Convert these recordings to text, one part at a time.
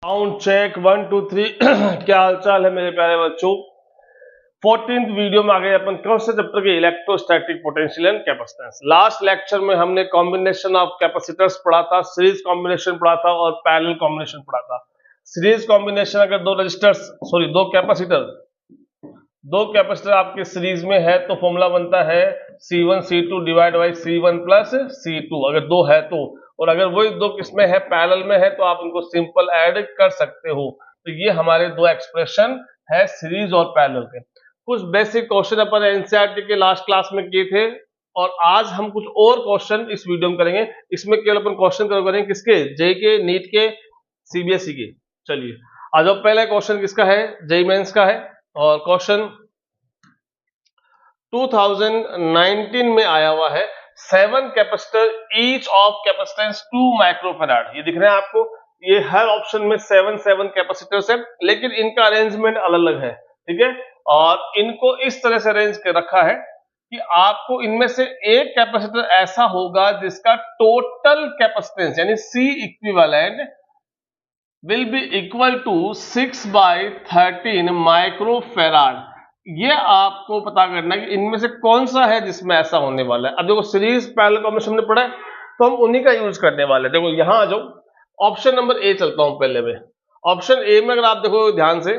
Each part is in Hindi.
साउंड चेक 1 2 3 क्या हालचाल है मेरे प्यारे बच्चों। 14th वीडियो में आ गए अपन कौन से चैप्टर के electrostatic potential and capacitance. Last lecture में हमने कॉम्बिनेशन ऑफ कैपेसिटर्स पढ़ा था, सीरीज कॉम्बिनेशन पढ़ा था और पैरेलल कॉम्बिनेशन पढ़ा था। सीरीज कॉम्बिनेशन अगर दो कैपेसिटर आपके सीरीज में है तो फॉर्मूला बनता है C1 C2 divide by C1 plus C2 अगर दो है तो, और अगर वही दो किसमें है पैरेलल में है तो आप उनको सिंपल ऐड कर सकते हो। तो ये हमारे दो एक्सप्रेशन है सीरीज और पैरेलल के। कुछ बेसिक क्वेश्चन अपन एनसीईआरटी के लास्ट क्लास में किए थे और आज हम कुछ और क्वेश्चन इस वीडियो में करेंगे। इसमें केवल अपन क्वेश्चन करेंगे किसके, जे के, नीट के, सीबीएसई के। चलिए आज पहले क्वेश्चन किसका है, जेईई मेंस का है और क्वेश्चन 2019 में आया हुआ है। 7 capacitor each of capacitance 2 microfarad. ये दिख रहे हैं आपको, ये हर ऑप्शन में 7 कैपेसिटर्स है लेकिन इनका अरेंजमेंट अलग अलग है, ठीक है। और इनको इस तरह से अरेंज कर रखा है कि आपको इनमें से एक कैपेसिटर ऐसा होगा जिसका टोटल कैपेसिटेंस यानी C equivalent will be equal to 6/13 microfarad. ये आपको पता करना है कि इनमें से कौन सा है जिसमें ऐसा होने वाला है। अब देखो सीरीज पैरेलल कॉम्बिनेशन हमने पढ़ा है तो हम उन्हीं का यूज करने वाले हैं। देखो यहां आ जाओ, ऑप्शन नंबर ए चलता हूं पहले में। ऑप्शन ए में अगर आप देखो ध्यान से,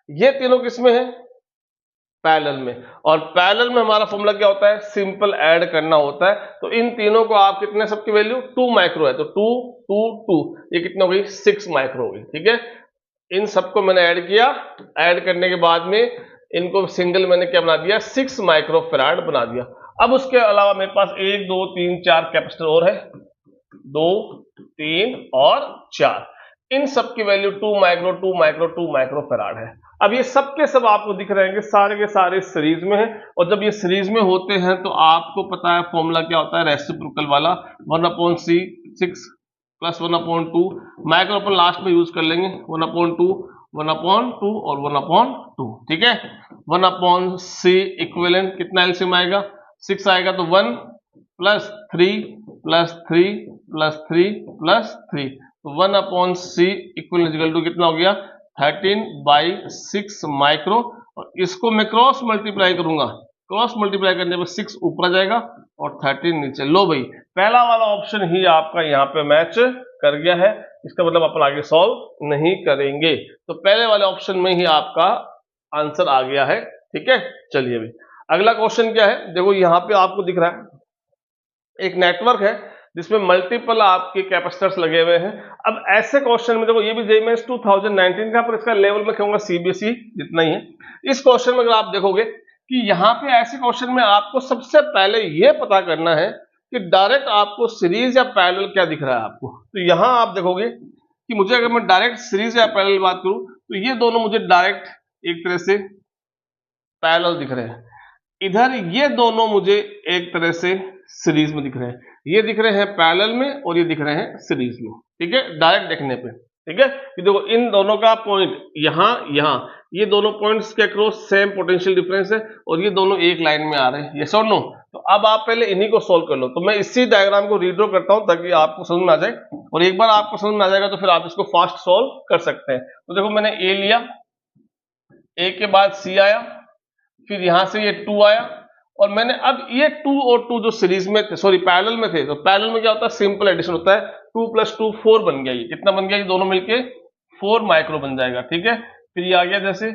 ये तीनों किसमें है, पैरेलल में। और पैरेलल में हमारा फॉर्मूला क्या होता है, सिंपल ऐड करना होता है। तो इन तीनों को आप कितने, सबकी वैल्यू 2 माइक्रो है तो 2 2 2, ये कितनी हो गई, 6 माइक्रो हो गई, ठीक है। इन सबको मैंने ऐड किया, ऐड करने के बाद में इनको सिंगल मैंने क्या बना दिया, 6 माइक्रोफैराड बना दिया। अब उसके अलावा मेरे पास 1 2 3 4 कैपेसिटर और है, 2 3 और 4। इन सब की वैल्यू 2 माइक्रो 2 माइक्रो 2 माइक्रोफैराड है। अब ये सब के सब आपको दिख रहे हैं कि सारे के सारे सीरीज में है और जब ये सीरीज में होते हैं तो आपको पता है फॉर्मूला क्या होता है, रेसिप्रोकल वाला 1/c 6 प्लस 1/2 माइक्रो अपन लास्ट में यूज कर लेंगे, 1/2 1/2 और 1/2, ठीक है। 1/c इक्विवेलेंट कितना एलसीएम आएगा, 6 आएगा तो 1 प्लस 3 प्लस 3 प्लस 3 प्लस 3, तो 1/c इक्विवेलेंट टू कितना हो गया, 13/6 माइक्रो। और इसको मैं क्रॉस मल्टीप्लाई करूंगा, क्रॉस मल्टीप्लाई करने पर 6 ऊपर आ जाएगा और 13 नीचे। लो भाई, पहला वाला ऑप्शन ही आपका यहाँ पे मैच कर गया है, इसका मतलब अपन आगे सॉल्व नहीं करेंगे। तो पहले वाले ऑप्शन में ही आपका आंसर आ गया है, ठीक है। चलिए भाई अगला क्वेश्चन क्या है, देखो यहाँ पे आपको दिख रहा है एक नेटवर्क है जिसमें मल्टीपल आपके कैपेसिटर्स लगे हुए हैं। अब ऐसे क्वेश्चन में देखो, ये भी जेईई मेंस 2019 का, पर इसका लेवल में कहूंगा सीबीएसई जितना ही है। इस क्वेश्चन में अगर आप देखोगे कि यहाँ पे ऐसे क्वेश्चन में आपको सबसे पहले ये पता करना है कि डायरेक्ट आपको सीरीज या पैरेलल क्या दिख रहा है आपको। तो यहाँ आप देखोगे कि मुझे अगर मैं डायरेक्ट सीरीज या पैरेलल बात करूं तो ये दोनों मुझे डायरेक्ट एक तरह से पैरेलल दिख रहे हैं, इधर ये दोनों मुझे एक तरह से सीरीज में दिख रहे हैं। ये दिख रहे हैं पैरेलल में और ये दिख रहे हैं सीरीज में, ठीक है, डायरेक्ट देखने पे, ठीक है। कि देखो इन दोनों का पॉइंट यहाँ यहाँ, ये दोनों पॉइंट्स के अक्रॉस सेम पोटेंशियल डिफरेंस है और ये दोनों एक लाइन में आ रहे हैं, यस और नो। तो अब आप पहले इन्हीं को सोल्व कर लो। तो मैं इसी डायग्राम को रीड्रॉ करता हूं ताकि आपको समझ में आ जाए, और एक बार आपको समझ में आ जाएगा तो फिर आप इसको फास्ट सोल्व कर सकते हैं। तो देखो मैंने ए लिया, ए के बाद सी आया, फिर यहां से ये 2 आया, और मैंने अब ये 2 और 2 जो सीरीज में थे, सॉरी पैरेलल में थे, तो पैरेलल में क्या होता है, सिंपल एडिशन होता है। 2 + 2 4 बन गया, ये कितना बन गया, ये दोनों मिलके 4 माइक्रो बन जाएगा, ठीक है। फिर ये आ गया, जैसे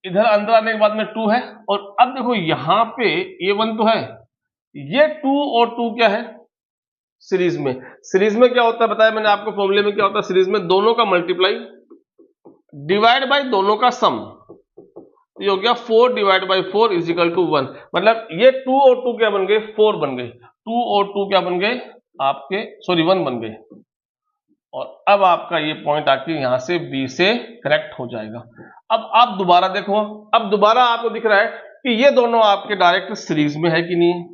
इधर अंदर आने के बाद में 2 है, और अब देखो यहाँ पे ये 1 तो है, ये 2 और 2 क्या है, सीरीज में। सीरीज में क्या होता है बताया मैंने आपको, फॉर्मूले में क्या होता है, सीरीज में दोनों का मल्टीप्लाई डिवाइड बाय दोनों का सम। ये हो गया 4 / 4 = 1, मतलब ये 2 और 2 क्या बन गए, 4 बन गए, 2 और 2 क्या बन गए आपके, सॉरी 1 बन गए। और अब आपका ये पॉइंट आके यहां से बी से कनेक्ट हो जाएगा। अब आप दोबारा देखो, अब दोबारा आपको दिख रहा है कि ये दोनों आपके डायरेक्ट सीरीज में है कि नहीं,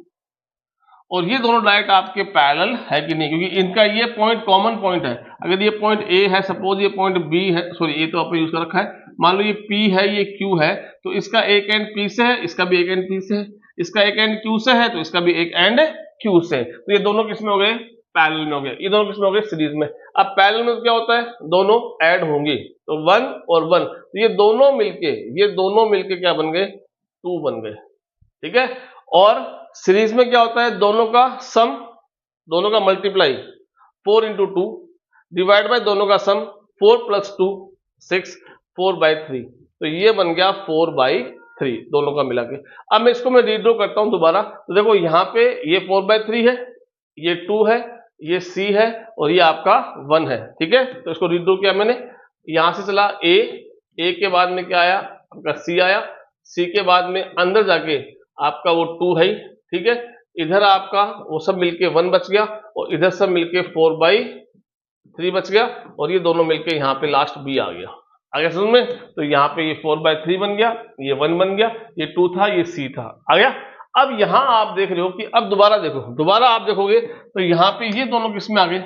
और ये दोनों डायरेक्ट आपके पैरेलल है कि नहीं, क्योंकि इनका ये पॉइंट कॉमन पॉइंट है। अगर ये पॉइंट ए है, सपोज ये पॉइंट बी है, सॉरी ए तो आपने यूज कर रखा है, मान लो ये P है, ये Q है, तो इसका एक एंड P से है, इसका भी एक एंड P से है, इसका एक एंड Q से है, तो इसका भी एक एंड Q से। तो ये दोनों किसमें हो गए, पैरेलल में हो गया, ये दोनों किसमें हो गए, सीरीज में। अब पैरेलल में क्या होता है, दोनों ऐड होंगे, तो 1 और 1, तो ये दोनों मिलके क्या बन गए, 2 बन गए, ठीक है। और सीरीज में क्या होता है, दोनों का सम, दोनों का मल्टीप्लाई 4 इंटू 2 डिवाइड बाय दोनों का सम 4 + 2 6 4/3, तो ये बन गया 4/3 दोनों का मिला के। अब मैं इसको रीड्रॉ करता हूं दोबारा, तो देखो यहाँ पे ये 4/3 है, ये 2 है, ये c है और ये आपका 1 है, ठीक है। तो इसको रीड्रॉ किया मैंने, यहां से चला a के बाद में क्या आया, आपका c आया, c के बाद में अंदर जाके आपका वो 2 है, ठीक है। इधर आपका वो सब मिलके 1 बच गया और इधर सब मिलके 4/3 बच गया और ये दोनों मिलके यहाँ पे लास्ट b आ गया। आ गया समझ में, तो यहाँ पे ये 4/3 बन गया, ये 1 बन गया, ये 2 था, ये c था, आ गया। अब यहां आप देख रहे हो कि अब दोबारा देखो, दोबारा आप देखोगे तो यहाँ पे ये दोनों किसमें आ गए,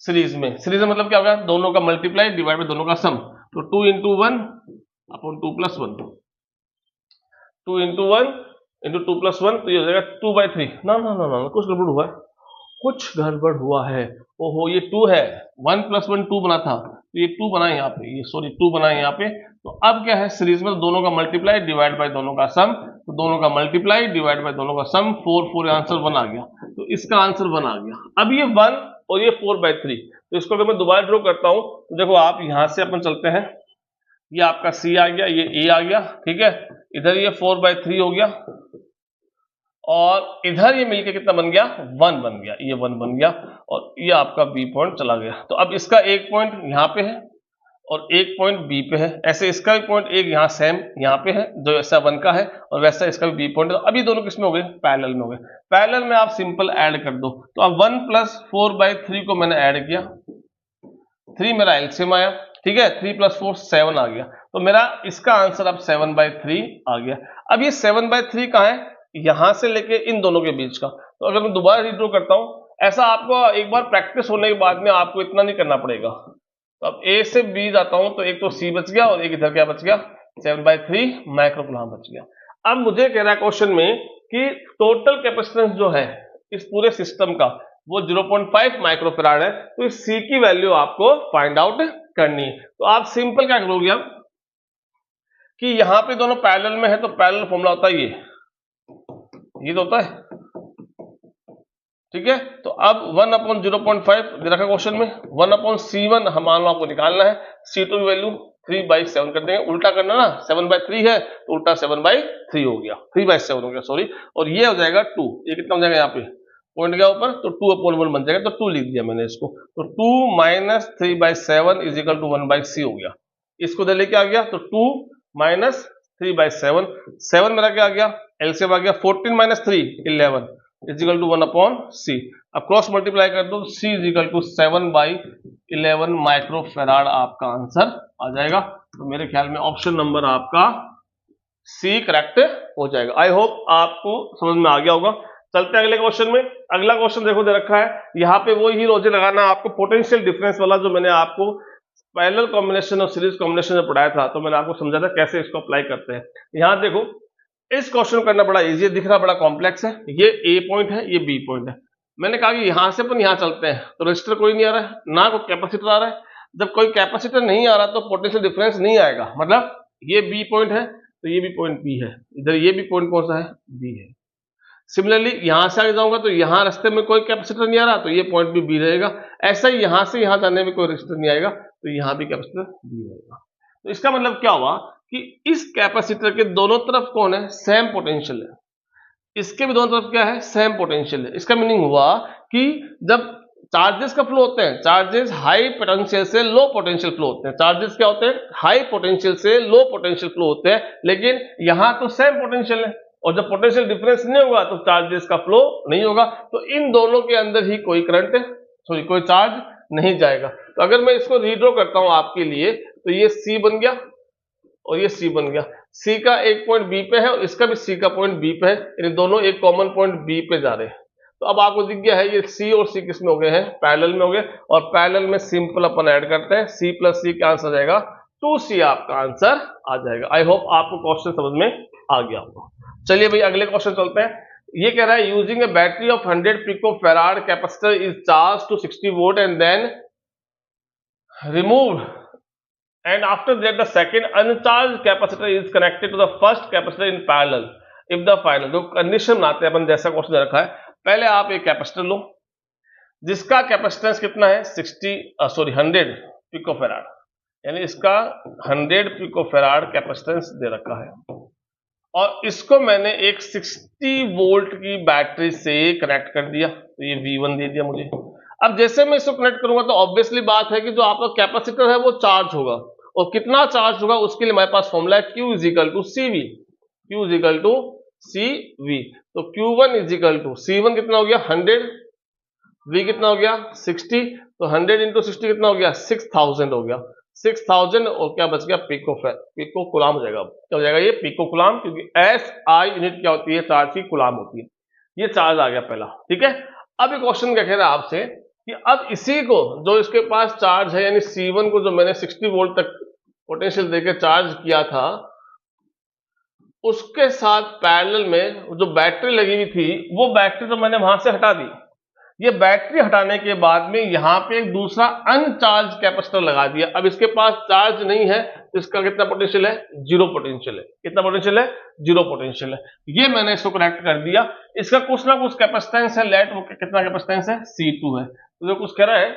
सीरीज में। सीरीज में मतलब क्या होगा, दोनों का मल्टीप्लाई डिवाइड बाय दोनों का सम, तो 2 × 1 अपॉन 2 + 1, 2 × 1 × 2 + 1, तो ये हो जाएगा 2/3। ना ना ना ना, कुछ गड़बड़ हुआ है, कुछ गड़बड़ हुआ है। ओहो, ये 2 है, 1 + 1 2 बना था, तो ये 2 बना है यहाँ पे, ये सॉरी 2 बना है यहाँ पे। तो अब क्या है, सीरीज में दोनों का मल्टीप्लाई डिवाइड बाय दोनों का सम, तो दोनों का मल्टीप्लाई डिवाइड बाय दोनों का सम 4 4 आंसर 1 आ गया, तो इसका आंसर 1 आ गया। अब ये 1 और ये 4/3, तो इसको अगर मैं दोबारा ड्रॉ करता हूं तो देखो आप यहां से अपन चलते हैं, ये आपका c आ गया, ये a आ गया, ठीक है। इधर ये 4/3 हो गया और इधर ये मिलके कितना बन गया, 1 बन गया, ये 1 बन गया और ये आपका b पॉइंट चला गया। तो अब इसका एक पॉइंट यहाँ पे है और एक पॉइंट b पे है, ऐसे इसका भी पॉइंट एक यहाँ सेम यहाँ पे है जो ऐसा 1 का है और वैसा इसका भी b पॉइंट है। अब ये दोनों किसमें हो गए, पैरेलल में हो गए। पैरेलल में आप सिंपल ऐड कर दो, तो अब 1 + 4/3 को मैंने ऐड किया, 3 मेरा एलसीएम आया, ठीक है, 3 + 4 7 आ गया, तो मेरा इसका आंसर अब 7/3 आ गया। अब ये 7/3 कहाँ है, यहां से लेके इन दोनों के बीच का। तो अगर मैं दोबारा रीड्रॉ करता हूं, ऐसा आपको एक बार प्रैक्टिस होने के बाद में आपको इतना नहीं करना पड़ेगा। तो अब a से b जाता हूं, तो एक तो c बच गया और एक इधर क्या बच गया, 7/3 माइक्रोकूलम बच गया। अब मुझे कह रहा है क्वेश्चन में कि टोटल कैपेसिटेंस जो है इस पूरे सिस्टम का वो 0.5 माइक्रोफैराड है, तो इस c की वैल्यू आपको फाइंड आउट करनी है। तो आप सिंपल क्या करोगे अब कि यहाँ पे दोनों पैरेलल में है, तो पैरेलल फॉर्मूला होता है ये तो होता है, ठीक है। तो अब 1/0.5 दे रखा क्वेश्चन में, 1/C1 हमारा आपको निकालना है, C2 की वैल्यू 3/7 कर देंगे, उल्टा करना ना, 7/3 है तो उल्टा 7/3 हो गया, 3/7 हो गया सॉरी, और ये हो जाएगा 2, ये कितना हो जाएगा यहाँ पे पॉइंट के ऊपर, तो 2/1 बन जाएगा, तो 2 लिख दिया मैंने इसको, तो 2 - 3/7 = 1/C हो गया। इसको दे लेके आ गया, तो 2 - 3/7, 7 मेरा क्या आ गया, एलसीएम आ गया, 14 - 3 11 = 1/C। अब क्रॉस मल्टीप्लाई कर दो, C = 7/11 माइक्रोफैराड आपका आंसर आ जाएगा। तो मेरे ख्याल में ऑप्शन नंबर आपका C करेक्ट हो जाएगा। आई होप आपको समझ में आ गया होगा। चलते हैं अगले क्वेश्चन में। अगला क्वेश्चन देखो दे रखा है, यहाँ पे वो ही लॉजिक लगाना आपको, पोटेंशियल डिफरेंस वाला जो मैंने आपको पैरेलल कॉम्बिनेशन और सीरीज कॉम्बिनेशन में पढ़ाया था, तो मैंने आपको समझा था कैसे इसको अप्लाई करते हैं। यहाँ देखो इस क्वेश्चन को करना बड़ा इजी है, दिख रहा बड़ा कॉम्प्लेक्स है, ये ए पॉइंट है, ये बी पॉइंट है। मैंने कहा कि यहां से अपन यहां चलते हैं, तो रेजिस्टर कोई नहीं आ रहा है, ना कोई कैपेसिटर आ रहा है। जब कोई कैपेसिटर नहीं आ रहा तो पोटेंशियल डिफरेंस नहीं आएगा, मतलब ये बी पॉइंट है तो ये भी पॉइंट बी है, इधर ये भी पॉइंट कौन सा है, बी है। सिमिलरली यहां से आगे जाऊंगा तो यहां रास्ते में कोई कैपेसिटर नहीं आ रहा, तो ये पॉइंट भी बी रहेगा। ऐसा ही यहां से यहां जाने में कोई रेजिस्टर नहीं आएगा, तो यहां भी कैपेसिटर बी रहेगा। तो इसका मतलब क्या हुआ कि इस कैपेसिटर के दोनों तरफ कौन है, सेम पोटेंशियल है, इसके भी दोनों तरफ क्या है, सेम पोटेंशियल है। इसका मीनिंग हुआ कि जब चार्जेस का फ्लो होते हैं, चार्जेस हाई पोटेंशियल से लो पोटेंशियल फ्लो होते हैं, चार्जेस क्या होते हैं, हाई पोटेंशियल से लो पोटेंशियल फ्लो होते हैं, लेकिन यहां तो सेम पोटेंशियल है, और जब पोटेंशियल डिफरेंस नहीं होगा तो चार्जेस का फ्लो नहीं होगा, तो इन दोनों के अंदर ही कोई करंट सॉरी कोई चार्ज नहीं जाएगा। तो अगर मैं इसको रीड्रॉ करता हूं आपके लिए, तो ये C बन गया और ये C बन गया, C का एक पॉइंट B पे है और इसका भी C का पॉइंट B पे है, यानी दोनों एक कॉमन पॉइंट B पे जा रहे हैं। तो अब आपको दिख गया है ये C और C किस में हो गए हैं, पैरेलल में हो गए, और पैरेलल में सिंपल अपन ऐड करते हैं, C + C का आंसर आ जाएगा 2C, आपका आंसर आ जाएगा। आई होप आपको क्वेश्चन समझ में आ गया होगा। चलिए भाई अगले क्वेश्चन चलते हैं। ये कह रहा है using a battery of 100 pico farad capacitor is charge to 60 volt and then remove and after that the second uncharged capacitor is connected to the first capacitor in parallel if the final, जो कंडीशन बनाते हैं अपन, जैसा क्वेश्चन रखा है, पहले आप एक कैपेसिटर लो जिसका कैपेसिटेंस कितना है 100 पिकोफैराड, यानी इसका 100 पिकोफैराड कैपेसिटेंस दे रखा है और इसको मैंने एक 60 वोल्ट की बैटरी से कनेक्ट कर दिया, तो ये V1 दे दिया मुझे। अब जैसे मैं इसको कनेक्ट करूंगा तो ऑब्वियसली बात है कि जो आपका कैपेसिटर है वो चार्ज होगा, और कितना चार्ज होगा उसके लिए हमारे पास फॉर्मूला है Q is equal to CV, Q is equal to CV। तो Q1 is equal to C1 कितना हो गया 100, V कितना हो गया 60, तो 100 इंटू 60 कितना हो गया 6000 हो गया, 6000 और क्या बच गया पिको कुलाम हो जाएगा। क्या हो जाएगा ये पिको कुलाम, क्योंकि SI यूनिट क्या होती है चार्ज की, कुलाम होती है। ये चार्ज आ गया पहला, ठीक है। अब ये क्वेश्चन क्या कह रहा है आपसे कि अब इसी को जो इसके पास चार्ज है, यानी C1 को जो मैंने 60 वोल्ट तक पोटेंशियल देकर चार्ज किया था, उसके साथ पैरेलल में जो बैटरी लगी हुई थी वो बैटरी तो मैंने वहां से हटा दी। ये बैटरी हटाने के बाद में यहाँ पे एक दूसरा अनचार्ज कैपेसिटर लगा दिया। अब इसके पास चार्ज नहीं है तो इसका कितना पोटेंशियल है, जीरो पोटेंशियल है। कितना पोटेंशियल है, जीरो पोटेंशियल है। ये मैंने इसको कनेक्ट कर दिया, इसका कुछ ना कुछ कैपेसिटेंस है, लेट वो कितना कैपेसिटेंस है C2 है। तो जो कुछ कह रहा है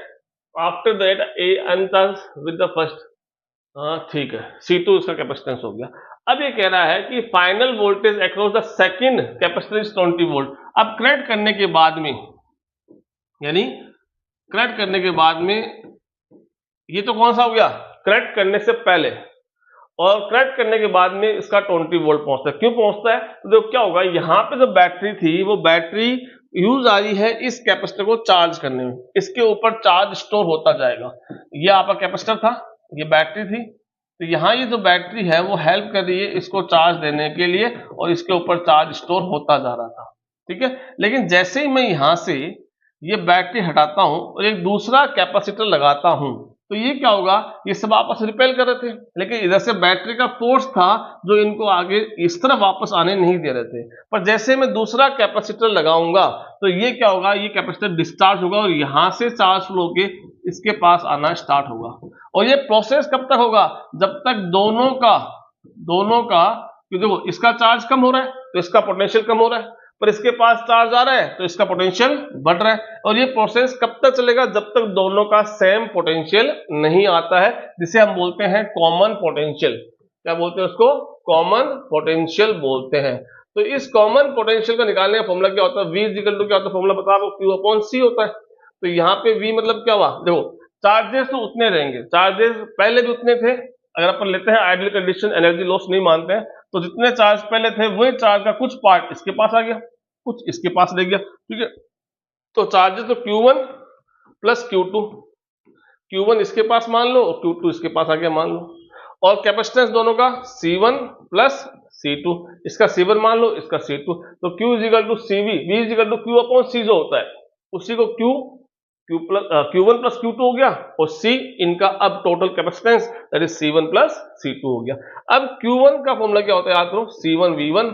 after that A अनचार्ज with the first, हाँ ठीक है, C2 इसका कैपेसिटेंस हो गया। अब ये कह रहा है कि final voltage across the second capacitor is 20 volt. अब कनेक्ट करने के बाद में, यानी कनेक्ट करने के बाद में, ये तो कौन सा हो गया कनेक्ट करने से पहले, और कनेक्ट करने के बाद में इसका 20 वोल्ट पहुंचता है। क्यों पहुंचता है, तो देखो क्या होगा, यहाँ पे जो बैटरी थी वो बैटरी यूज आ रही है इस कैपेसिटर को चार्ज करने में, इसके ऊपर चार्ज स्टोर होता जाएगा। ये आपका कैपेसिटर था, ये बैटरी थी, तो यहाँ ये जो बैटरी है वो हेल्प कर रही है इसको चार्ज देने के लिए, और इसके ऊपर चार्ज स्टोर होता जा रहा था, ठीक है। लेकिन जैसे ही मैं यहाँ से ये बैटरी हटाता हूं और एक दूसरा कैपेसिटर लगाता हूं, तो ये क्या होगा, ये सब आपस में रिपेल कर रहे थे, लेकिन इधर से बैटरी का फोर्स था जो इनको आगे इस तरह वापस आने नहीं दे रहे थे। पर जैसे मैं दूसरा कैपेसिटर लगाऊंगा तो ये क्या होगा, ये कैपेसिटर डिस्चार्ज होगा और यहां से चार्ज फ्लो के इसके पास आना स्टार्ट होगा। और ये प्रोसेस कब तक होगा, जब तक दोनों का देखो इसका चार्ज कम हो रहा है तो इसका पोटेंशियल कम हो रहा है, पर इसके पास चार्ज आ रहा है तो इसका पोटेंशियल बढ़ रहा है। और ये प्रोसेस कब तक चलेगा, जब तक दोनों का सेम पोटेंशियल नहीं आता है, जिसे हम बोलते हैं कॉमन पोटेंशियल। क्या बोलते हैं उसको, कॉमन पोटेंशियल बोलते हैं। तो इस कॉमन पोटेंशियल को निकालने का फॉर्मूला क्या होता है, V इक्वल टू क्या होता है, फॉर्मूला बता दो, Q अपॉन C होता है। तो यहाँ पे V मतलब क्या हुआ, देखो चार्जेस तो उतने रहेंगे, चार्जेस पहले भी उतने थे। अगर अपन लेते हैं आइडियल कंडीशन, एनर्जी लॉस नहीं मानते हैं, तो जितने चार्ज पहले थे वही चार्ज का कुछ पार्ट इसके पास आ गया, कुछ इसके पास रह गया, ठीक है। तो चार्जेस तो Q1 प्लस Q2, Q1 इसके पास मान लो और Q2 इसके पास आ गया मान लो, और कैपेसिटेंस दोनों का C1 प्लस C2, इसका C1 मान लो, इसका C2। तो Q is equal to CV, V is equal to Q upon C जो होता है उसी को Q1 प्लस Q2 हो गया, और C इनका अब total capacitance that is C1 plus C2 हो गया। अब Q1 का फॉर्मूला क्या होता है, याद करो, C1V1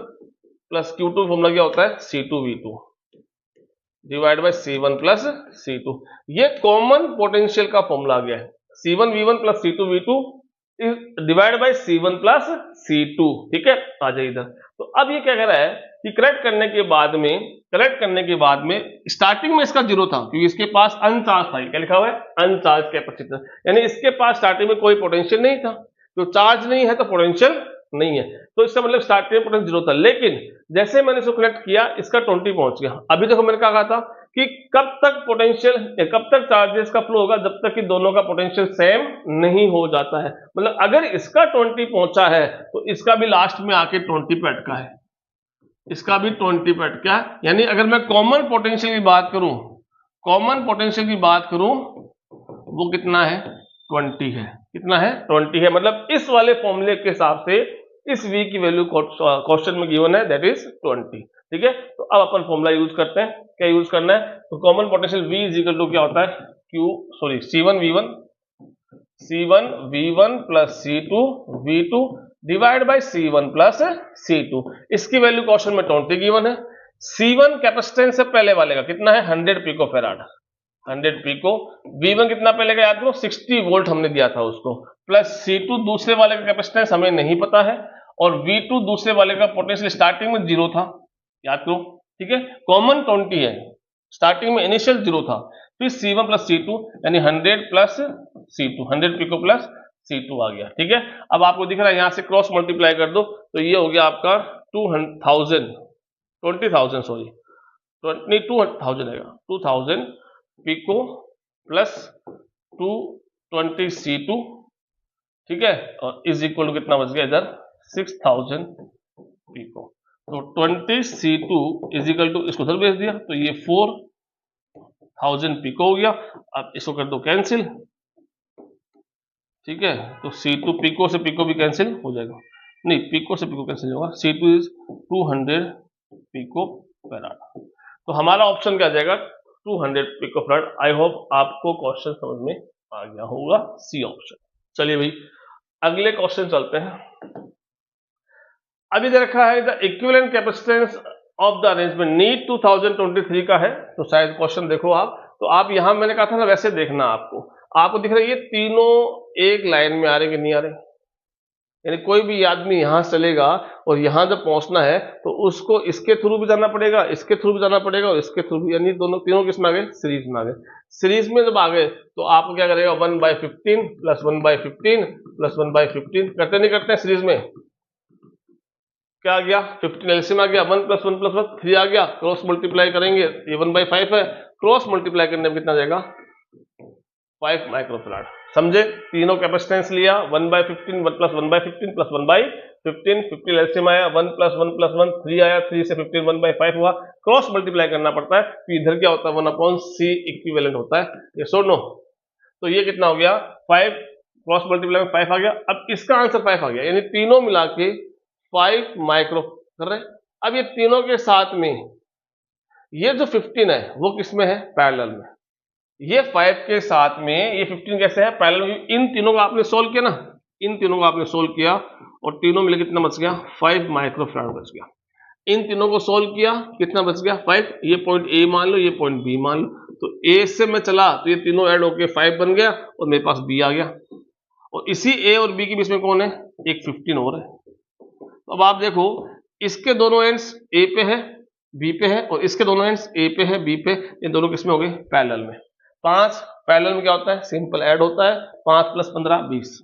प्लस Q2 फॉर्मूला क्या होता है, C2V2 divide by C1 plus C2। ये कॉमन पोटेंशियल का फॉर्मूला आ गया है, C1V1 plus C2V2 divide by C1 plus C2, ठीक है। आ जाए इधर। तो अब ये क्या कह रहा है कि करेक्ट करने के बाद में स्टार्टिंग में इसका जीरो था क्योंकि इसके पास अनचार्ज था। क्या लिखा हुआ है, अनचार्ज कैपेसिटर, यानी इसके पास स्टार्टिंग में कोई पोटेंशियल नहीं था। तो चार्ज नहीं है तो पोटेंशियल नहीं है, तो इसका मतलब स्टार्टिंग में पोटेंशियल जीरो था। लेकिन जैसे मैंने इसको कनेक्ट किया इसका 20 पहुंच गया। अभी देखो मैंने क्या कहा था कि कब तक चार्जेस का फ्लो होगा, जब तक कि दोनों का पोटेंशियल सेम नहीं हो जाता है। मतलब अगर इसका 20 पहुंचा है तो इसका भी लास्ट में आके 20 पे अटका है, इसका भी 20 पे अटका है। यानी अगर मैं कॉमन पोटेंशियल की बात करूं वो कितना है, 20 है। कितना है, 20 है। मतलब इस वाले फॉर्मूले के हिसाब से इस V की वैल्यू क्वेश्चन में गिवन है, दैट इज 20, ठीक है। तो अब अपन फॉर्मूला यूज करते हैं। क्या यूज करना है, तो common potential V is equal to क्या होता है, C1V1 plus C2V2 divide by C1 plus C2। इसकी वैल्यू क्वेश्चन में 20 गिवन है। C1 कैपेसिटेंस से पहले वाले का कितना है 100 पिको फेराड, 100 पिको। V1 कितना पहले का याद करो 60 वोल्ट हमने दिया था उसको, प्लस C2 दूसरे वाले का कैपेसिटेंस हमें नहीं पता है, और V2 दूसरे वाले का पोटेंशियल स्टार्टिंग में 0 था, याद करो, ठीक है, कॉमन 20 है, स्टार्टिंग में इनिशियल 0 था, फिर C1 प्लस C2 यानी 100 plus C2, 100 pico plus C2 आ गया, ठीक है। अब आपको दिख रहा है यहां से क्रॉस मल्टीप्लाई कर दो तो ये हो गया आपका 20,000 सॉरी 22,000 आएगा, 2000 पिको प्लस 220 C2, ठीक है, और इज इक्वल टू कितना बच गया इधर 6000 पिको। तो 20 C2 इज इक्वल टू, इसको उधर भेज दिया तो ये 4000 पिको हो गया। अब इसको कर दो कैंसिल, ठीक है, तो C2 पिको से पिको भी कैंसिल हो जाएगा, नहीं पिको से पिको कैंसिल होगा, C2 इज 200 पिको फैराड। तो हमारा ऑप्शन क्या आ जाएगा 200 पिको फैराड। आई होप आपको क्वेश्चन समझ में आ गया होगा, सी ऑप्शन। चलिए भाई अगले क्वेश्चन चलते हैं। अभी दे रखा है the equivalent capacitance of the arrangement need 2023 का है, तो शायद क्वेश्चन देखो आप, तो आप यहां मैंने कहा था ना वैसे देखना, आपको दिख रहा है ये तीनों एक लाइन में आ रहे कि नहीं आ रहे, यानी कोई भी आदमी यहां से चलेगा और यहां जब पहुंचना है तो उसको इसके थ्रू भी जाना पड़ेगा, इसके थ्रू भी जाना पड़ेगा और इसके थ्रू भी, यानी दोनों तीनों किस में आ गए सीरीज में आ गए। सीरीज में जब आ गए तो आपको क्या करेगा 1/15 प्लस 1/15 प्लस 1/15 करते नहीं करते हैं सीरीज में, क्या आ गया 15 एलसीएम आ गया, 1 प्लस 1 प्लस 1 3 आ गया, क्रॉस मल्टीप्लाई करेंगे ये 1/5 है, क्रॉस मल्टीप्लाई करने में कितना जाएगा 5 माइक्रोफैराड। समझे, तीनों कैपेसिटेंस लिया 1/15 1 प्लस 1/15 प्लस 1/15 15 एलसीएम आया, 1 प्लस 1 प्लस 1 3 आया, 3 से 15 1/5 हुआ, क्रॉस मल्टीप्लाई करना पड़ता है तो इधर क्या होता है 1/c इक्विवेलेंट होता है, ये सो नो। तो ये कितना हो गया 5, क्रॉस मल्टीप्लाई में 5 आ गया। अब इसका आंसर 5 आ गया, यानी तीनों मिला के 5 माइक्रो कर रहे। अब ये तीनों के साथ में ये जो 15 है वो किसमें है पैरेलल में, ये 5 के साथ में ये 15 कैसे है पैरेलल में, इन तीनों को आपने सोल्व किया ना, इन तीनों को आपने सोल्व किया और तीनों मिले कितना बच गया 5 माइक्रोफैराड बच गया। इन तीनों को सोल्व किया कितना बच गया 5, ये पॉइंट ए मान लो ये पॉइंट बी मान लो, तो ए से मैं चला तो ये तीनों ऐड होके 5 बन गया और मेरे पास बी आ गया, और इसी ए और बी के बीच में कौन है एक 15 और है। तो अब आप देखो इसके दोनों एंड्स ए पे है बी पे है और इसके दोनों एंड्स ए पे है बी पे, ये दोनों किसमें हो गए पैरेलल में। 5 पैरेलल में क्या होता है सिंपल ऐड होता है, 5 प्लस 15 20,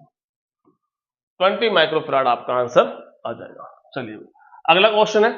20 माइक्रोफैराड आपका आंसर आ जाएगा। चलिए अगला क्वेश्चन है